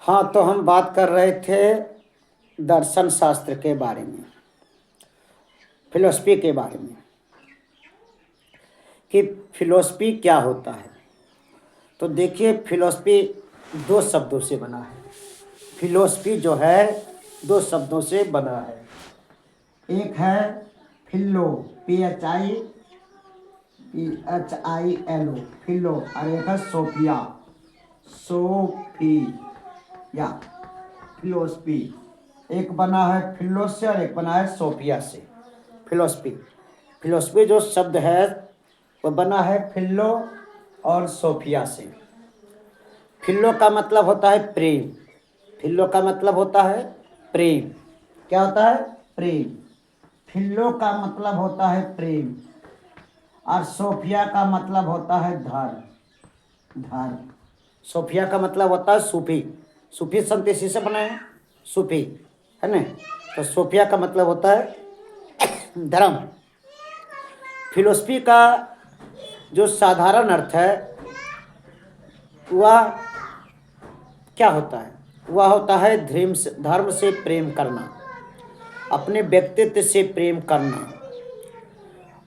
हाँ, तो हम बात कर रहे थे दर्शन शास्त्र के बारे में, फिलोसफी के बारे में कि फिलोसफी क्या होता है। तो देखिए, फिलोसफी दो शब्दों से बना है। फिलोसफी जो है दो शब्दों से बना है। एक है फिलो, PHILO, फिलो, और एक है सोफिया, सोफिया, फिलोसफी। एक बना है फिलो से और एक बना है सोफिया से। फिलोसफी फिलोसफी जो शब्द है वो बना है फिलो और सोफिया से। फिलो का मतलब होता है प्रेम। फिलो का मतलब होता है प्रेम। क्या होता है? प्रेम। फिलो का मतलब होता है प्रेम और सोफिया का मतलब होता है धर्म। धर्म। सोफिया का मतलब होता है सूफी। सूफी संत इसी से बना है, सूफी, है ना। तो सोफिया का मतलब होता है धर्म। फिलोसफी का जो साधारण अर्थ है वह क्या होता है? वह होता है धर्म से प्रेम करना, अपने व्यक्तित्व से प्रेम करना,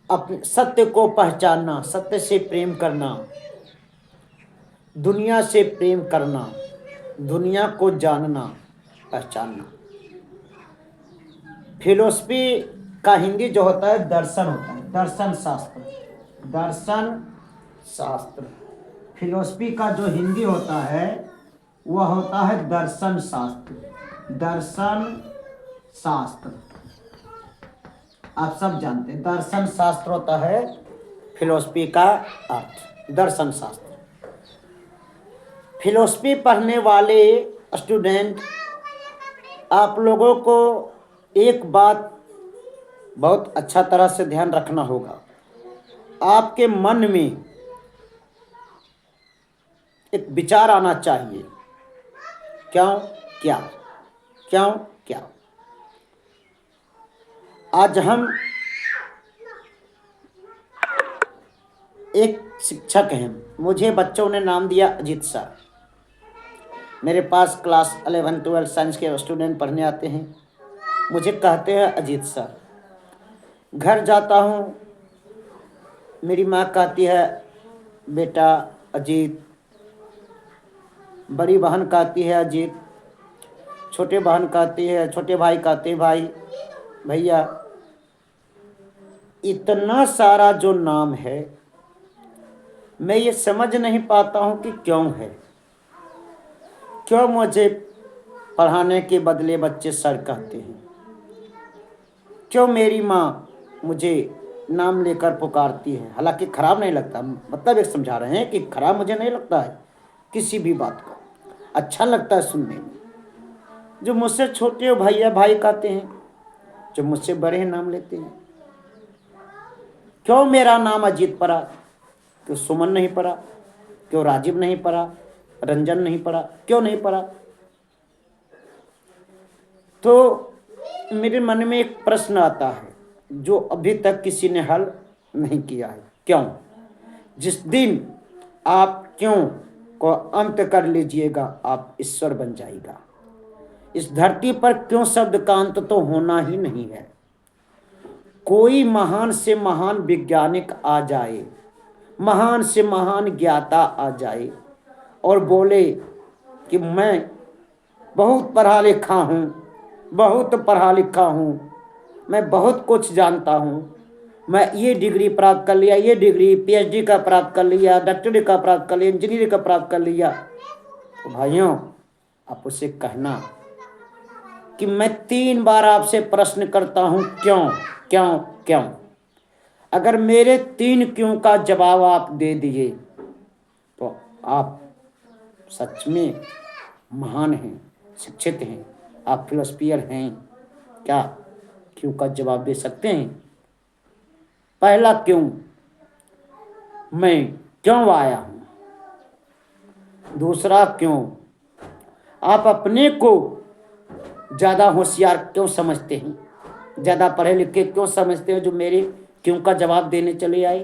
अपने सत्य को पहचानना, सत्य से प्रेम करना, दुनिया से प्रेम करना, दुनिया को जानना, पहचानना। फिलोसफी का हिंदी जो होता है दर्शन होता है, दर्शन शास्त्र। दर्शन शास्त्र। फिलोसफी का जो हिंदी होता है वह होता है दर्शन शास्त्र। दर्शन शास्त्र आप सब जानते हैं, दर्शन शास्त्र होता है फिलोसफी का अर्थ, दर्शन शास्त्र। फिलोसफी पढ़ने वाले स्टूडेंट, आप लोगों को एक बात बहुत अच्छा तरह से ध्यान रखना होगा। आपके मन में एक विचार आना चाहिए, क्यों क्या, क्यों क्या। आज हम एक शिक्षक हैं, मुझे बच्चों ने नाम दिया अजीत सर। मेरे पास क्लास 11 12 साइंस के स्टूडेंट पढ़ने आते हैं, मुझे कहते हैं अजीत सर। घर जाता हूँ, मेरी माँ कहती है बेटा अजीत, बड़ी बहन कहती है अजीत, छोटे बहन कहती है, छोटे भाई कहते हैं भाई, भैया। इतना सारा जो नाम है, मैं ये समझ नहीं पाता हूँ कि क्यों है। क्यों मुझे पढ़ाने के बदले बच्चे सर कहते हैं? क्यों मेरी माँ मुझे नाम लेकर पुकारती है? हालांकि खराब नहीं लगता, मतलब एक समझा रहे हैं कि खराब मुझे नहीं लगता है किसी भी बात को, अच्छा लगता है सुनने में। जो मुझसे छोटे हो भैया भाई कहते हैं, जो मुझसे बड़े हैं नाम लेते हैं। क्यों मेरा नाम अजीत पड़ा? क्यों सुमन नहीं पड़ा? क्यों राजीव नहीं पड़ा? रंजन नहीं पड़ा? क्यों नहीं पड़ा? तो मेरे मन में एक प्रश्न आता है जो अभी तक किसी ने हल नहीं किया है। क्यों? जिस दिन आप क्यों को अंत कर लीजिएगा, आप ईश्वर बन जाएगा। इस धरती पर क्यों शब्द का अंत तो होना ही नहीं है। कोई महान से महान वैज्ञानिक आ जाए, महान से महान ज्ञाता आ जाए और बोले कि मैं बहुत पढ़ा लिखा हूँ, बहुत पढ़ा लिखा हूँ, मैं बहुत कुछ जानता हूँ, मैं ये डिग्री प्राप्त कर लिया, ये डिग्री PhD का प्राप्त कर लिया, डॉक्टरी का प्राप्त कर लिया, इंजीनियरिंग का प्राप्त कर लिया। तो भाइयों, आप उसे कहना कि मैं 3 बार आपसे प्रश्न करता हूँ, क्यों क्यों क्यों। अगर मेरे 3 क्यों का जवाब आप दे दिए तो आप सच में महान हैं, शिक्षित हैं, आप फिलोसफियर हैं। क्या क्यों का जवाब दे सकते हैं? पहला क्यों, मैं क्यों आया हूँ। दूसरा क्यों, आप अपने को ज़्यादा होशियार क्यों समझते हैं, ज़्यादा पढ़े लिखे क्यों समझते हैं, जो मेरे क्यों का जवाब देने चले आए,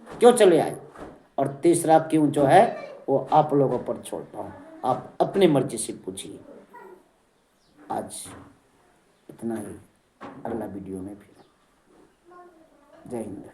क्यों चले आए। और तीसरा क्यों जो है वो आप लोगों पर छोड़ता हूँ, आप अपने मर्जी से पूछिए। आज इतना ही, अगला वीडियो में फिर। जय हिंद।